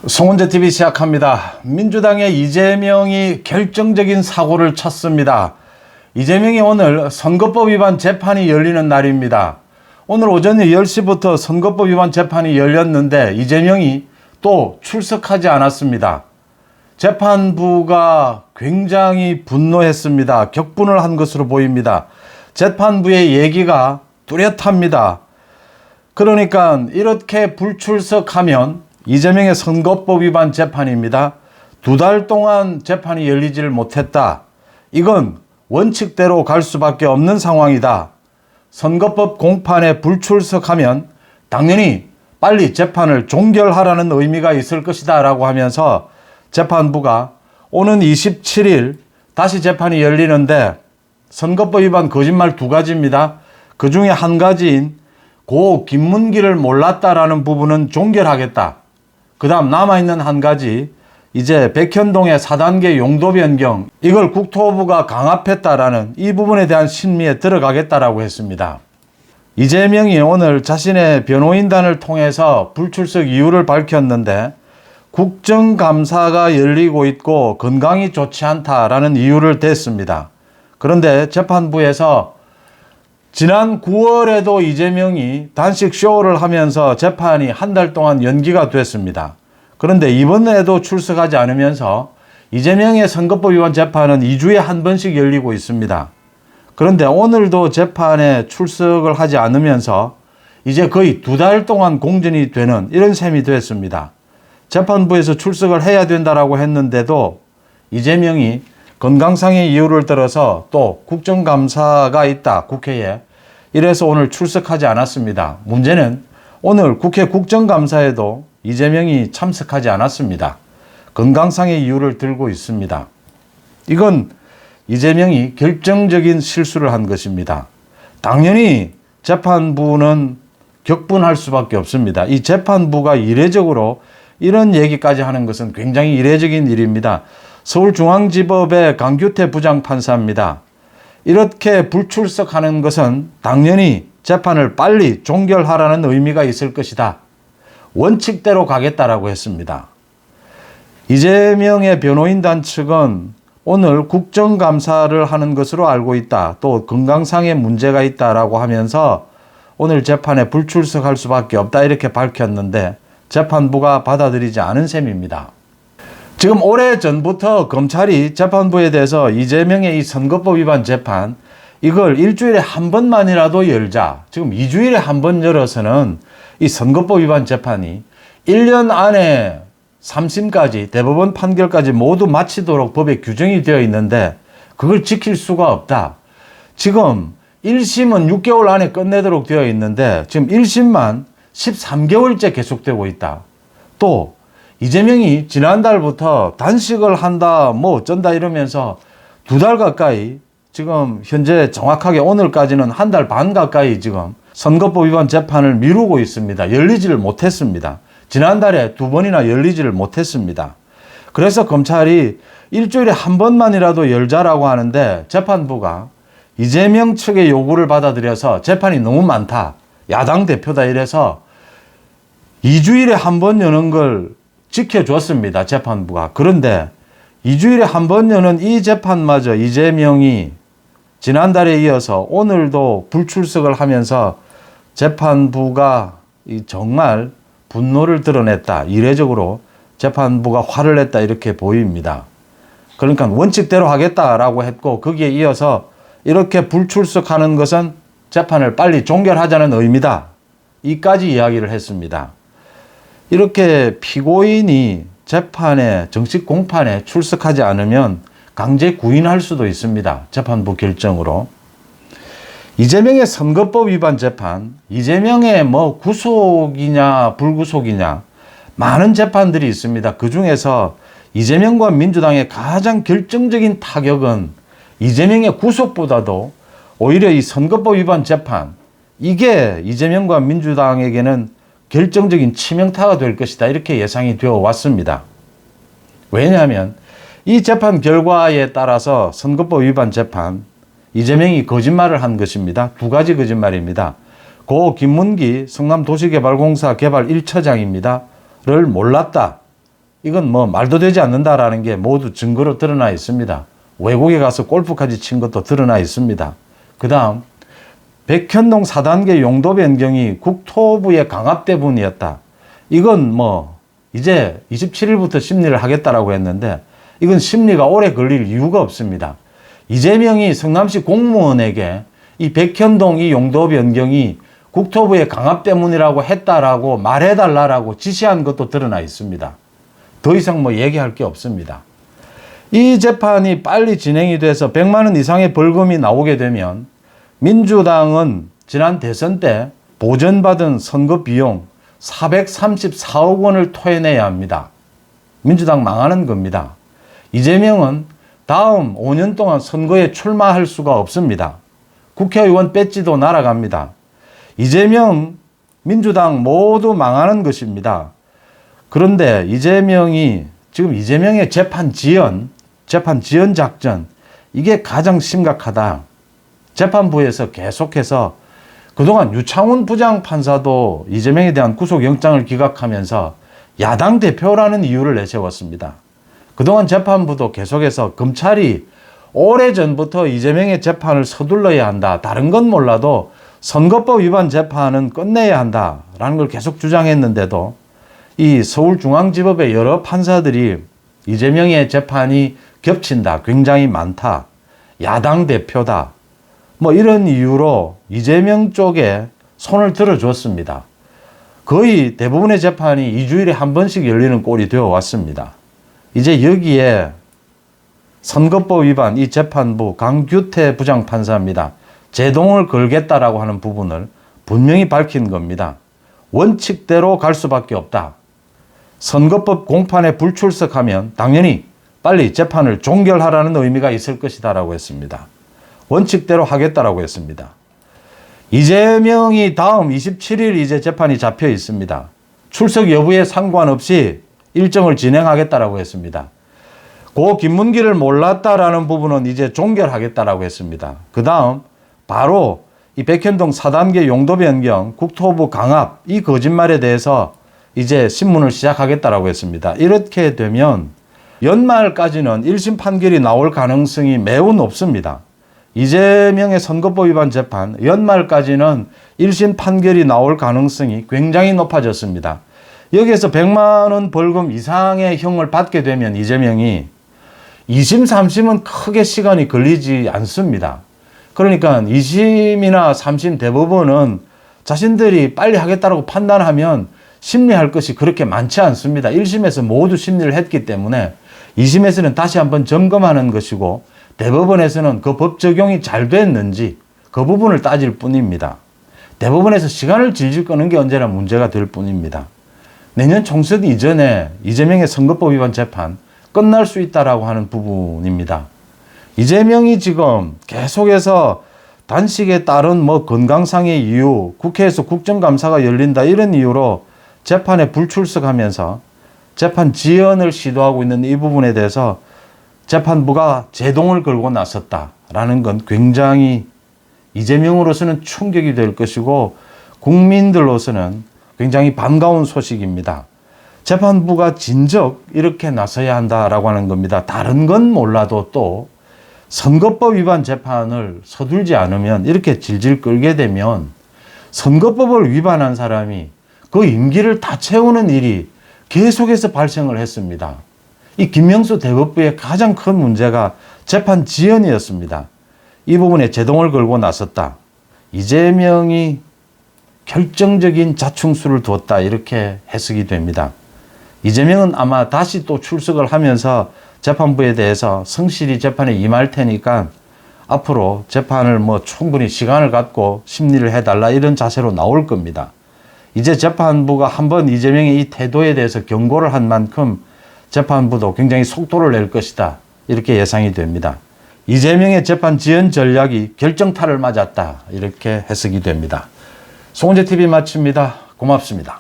송은재TV 시작합니다. 민주당의 이재명이 결정적인 사고를 쳤습니다. 이재명이 오늘 선거법 위반 재판이 열리는 날입니다. 오늘 오전 10시부터 선거법 위반 재판이 열렸는데 이재명이 또 출석하지 않았습니다. 재판부가 굉장히 분노했습니다. 격분을 한 것으로 보입니다. 재판부의 얘기가 뚜렷합니다. 그러니까 이렇게 불출석하면 이재명의 선거법 위반 재판입니다. 2달 동안 재판이 열리지를 못했다. 이건 원칙대로 갈 수밖에 없는 상황이다. 선거법 공판에 불출석하면 당연히 빨리 재판을 종결하라는 의미가 있을 것이다 라고 하면서 재판부가 오는 27일 다시 재판이 열리는데 선거법 위반 거짓말 2가지입니다. 그 중에 한 가지인 고 김문기를 몰랐다라는 부분은 종결하겠다. 그 다음 남아있는 한 가지, 이제 백현동의 4단계 용도 변경, 이걸 국토부가 강압했다라는 이 부분에 대한 심리에 들어가겠다라고 했습니다. 이재명이 오늘 자신의 변호인단을 통해서 불출석 이유를 밝혔는데 국정감사가 열리고 있고 건강이 좋지 않다라는 이유를 댔습니다. 그런데 재판부에서 지난 9월에도 이재명이 단식 쇼를 하면서 재판이 한 달 동안 연기가 됐습니다. 그런데 이번에도 출석하지 않으면서 이재명의 선거법 위반 재판은 2주에 한 번씩 열리고 있습니다. 그런데 오늘도 재판에 출석을 하지 않으면서 이제 거의 2달 동안 공전이 되는 이런 셈이 됐습니다. 재판부에서 출석을 해야 된다라고 했는데도 이재명이 건강상의 이유를 들어서 또 국정감사가 있다, 국회에. 이래서 오늘 출석하지 않았습니다. 문제는 오늘 국회 국정감사에도 이재명이 참석하지 않았습니다. 건강상의 이유를 들고 있습니다. 이건 이재명이 결정적인 실수를 한 것입니다. 당연히 재판부는 격분할 수밖에 없습니다. 이 재판부가 이례적으로 이런 얘기까지 하는 것은 굉장히 이례적인 일입니다. 서울중앙지법의 강규태 부장판사입니다. 이렇게 불출석하는 것은 당연히 재판을 빨리 종결하라는 의미가 있을 것이다. 원칙대로 가겠다라고 했습니다. 이재명의 변호인단 측은 오늘 국정감사를 하는 것으로 알고 있다. 또 건강상의 문제가 있다라고 하면서 오늘 재판에 불출석할 수밖에 없다 이렇게 밝혔는데 재판부가 받아들이지 않은 셈입니다. 지금 오래전부터 검찰이 재판부에 대해서 이재명의 이 선거법 위반 재판 이걸 일주일에 한 번만이라도 열자. 지금 2주일에 한 번 열어서는 이 선거법 위반 재판이 1년 안에 3심까지 대법원 판결까지 모두 마치도록 법에 규정이 되어 있는데 그걸 지킬 수가 없다. 지금 1심은 6개월 안에 끝내도록 되어 있는데 지금 1심만 13개월째 계속되고 있다. 또 이재명이 지난달부터 단식을 한다 뭐 어쩐다 이러면서 2달 가까이 지금 현재 정확하게 오늘까지는 1달 반 가까이 지금 선거법 위반 재판을 미루고 있습니다. 열리지를 못했습니다. 지난달에 2번이나 열리지를 못했습니다. 그래서 검찰이 일주일에 한 번만이라도 열자라고 하는데 재판부가 이재명 측의 요구를 받아들여서 재판이 너무 많다. 야당 대표다 이래서 2주일에 한 번 여는 걸 지켜줬습니다. 재판부가. 그런데 2주일에 한 번 여는 이 재판마저 이재명이 지난달에 이어서 오늘도 불출석을 하면서 재판부가 정말 분노를 드러냈다. 이례적으로 재판부가 화를 냈다 이렇게 보입니다. 그러니까 원칙대로 하겠다라고 했고 거기에 이어서 이렇게 불출석하는 것은 재판을 빨리 종결하자는 의미다. 이까지 이야기를 했습니다. 이렇게 피고인이 재판에 정식 공판에 출석하지 않으면 강제 구인할 수도 있습니다. 재판부 결정으로. 이재명의 선거법 위반 재판, 이재명의 뭐 구속이냐 불구속이냐 많은 재판들이 있습니다. 그 중에서 이재명과 민주당의 가장 결정적인 타격은 이재명의 구속보다도 오히려 이 선거법 위반 재판, 이게 이재명과 민주당에게는 결정적인 치명타가 될 것이다. 이렇게 예상이 되어 왔습니다. 왜냐하면 이 재판 결과에 따라서 선거법 위반 재판, 이재명이 거짓말을 한 것입니다. 2가지 거짓말입니다. 고 김문기 성남도시개발공사 개발 1처장입니다. 를 몰랐다. 이건 뭐 말도 되지 않는다라는 게 모두 증거로 드러나 있습니다. 외국에 가서 골프까지 친 것도 드러나 있습니다. 그 다음 백현동 4단계 용도 변경이 국토부의 강압 때문이었다. 이건 뭐 이제 27일부터 심리를 하겠다라고 했는데 이건 심리가 오래 걸릴 이유가 없습니다. 이재명이 성남시 공무원에게 이 백현동 이 용도 변경이 국토부의 강압 때문이라고 했다라고 말해달라고 지시한 것도 드러나 있습니다. 더 이상 뭐 얘기할 게 없습니다. 이 재판이 빨리 진행이 돼서 100만 원 이상의 벌금이 나오게 되면 민주당은 지난 대선 때 보전받은 선거 비용 434억 원을 토해내야 합니다. 민주당 망하는 겁니다. 이재명은 다음 5년 동안 선거에 출마할 수가 없습니다. 국회의원 배지도 날아갑니다. 이재명, 민주당 모두 망하는 것입니다. 그런데 이재명이 지금 이재명의 재판 지연 작전 이게 가장 심각하다. 재판부에서 계속해서 그동안 유창훈 부장판사도 이재명에 대한 구속영장을 기각하면서 야당 대표라는 이유를 내세웠습니다. 그동안 재판부도 계속해서 검찰이 오래전부터 이재명의 재판을 서둘러야 한다. 다른 건 몰라도 선거법 위반 재판은 끝내야 한다라는 걸 계속 주장했는데도 이 서울중앙지법의 여러 판사들이 이재명의 재판이 겹친다. 굉장히 많다. 야당 대표다. 뭐 이런 이유로 이재명 쪽에 손을 들어줬습니다. 거의 대부분의 재판이 2주일에 한 번씩 열리는 꼴이 되어 왔습니다. 이제 여기에 선거법 위반 이 재판부 강규태 부장판사입니다. 제동을 걸겠다라고 하는 부분을 분명히 밝힌 겁니다. 원칙대로 갈 수밖에 없다. 선거법 공판에 불출석하면 당연히 빨리 재판을 종결하라는 의미가 있을 것이다라고 했습니다. 원칙대로 하겠다라고 했습니다. 이재명이 다음 27일 이제 재판이 잡혀 있습니다. 출석 여부에 상관없이 일정을 진행하겠다라고 했습니다. 고 김문기를 몰랐다라는 부분은 이제 종결하겠다라고 했습니다. 그 다음 바로 이 백현동 4단계 용도 변경, 국토부 강압 이 거짓말에 대해서 이제 신문을 시작하겠다라고 했습니다. 이렇게 되면 연말까지는 1심 판결이 나올 가능성이 매우 높습니다. 이재명의 선거법 위반 재판 연말까지는 1심 판결이 나올 가능성이 굉장히 높아졌습니다. 여기에서 100만 원 벌금 이상의 형을 받게 되면 이재명이 2심, 3심은 크게 시간이 걸리지 않습니다. 그러니까 2심이나 3심 대법원은 자신들이 빨리 하겠다고 판단하면 심리할 것이 그렇게 많지 않습니다. 1심에서 모두 심리를 했기 때문에 2심에서는 다시 한번 점검하는 것이고 대법원에서는 그 법 적용이 잘 됐는지 그 부분을 따질 뿐입니다. 대법원에서 시간을 질질 끄는 게 언제나 문제가 될 뿐입니다. 내년 총선 이전에 이재명의 선거법 위반 재판 끝날 수 있다라고 하는 부분입니다. 이재명이 지금 계속해서 단식에 따른 뭐 건강상의 이유, 국회에서 국정감사가 열린다 이런 이유로 재판에 불출석하면서 재판 지연을 시도하고 있는 이 부분에 대해서 재판부가 제동을 걸고 나섰다라는 건 굉장히 이재명으로서는 충격이 될 것이고 국민들로서는 굉장히 반가운 소식입니다. 재판부가 진즉 이렇게 나서야 한다라고 하는 겁니다. 다른 건 몰라도 또 선거법 위반 재판을 서둘지 않으면 이렇게 질질 끌게 되면 선거법을 위반한 사람이 그 임기를 다 채우는 일이 계속해서 발생을 했습니다. 이 김명수 대법부의 가장 큰 문제가 재판 지연이었습니다. 이 부분에 제동을 걸고 나섰다. 이재명이 결정적인 자충수를 두었다 이렇게 해석이 됩니다. 이재명은 아마 다시 또 출석을 하면서 재판부에 대해서 성실히 재판에 임할 테니까 앞으로 재판을 뭐 충분히 시간을 갖고 심리를 해달라 이런 자세로 나올 겁니다. 이제 재판부가 한번 이재명의 이 태도에 대해서 경고를 한 만큼 재판부도 굉장히 속도를 낼 것이다 이렇게 예상이 됩니다. 이재명의 재판 지연 전략이 결정타를 맞았다 이렇게 해석이 됩니다. 송은재TV 마칩니다. 고맙습니다.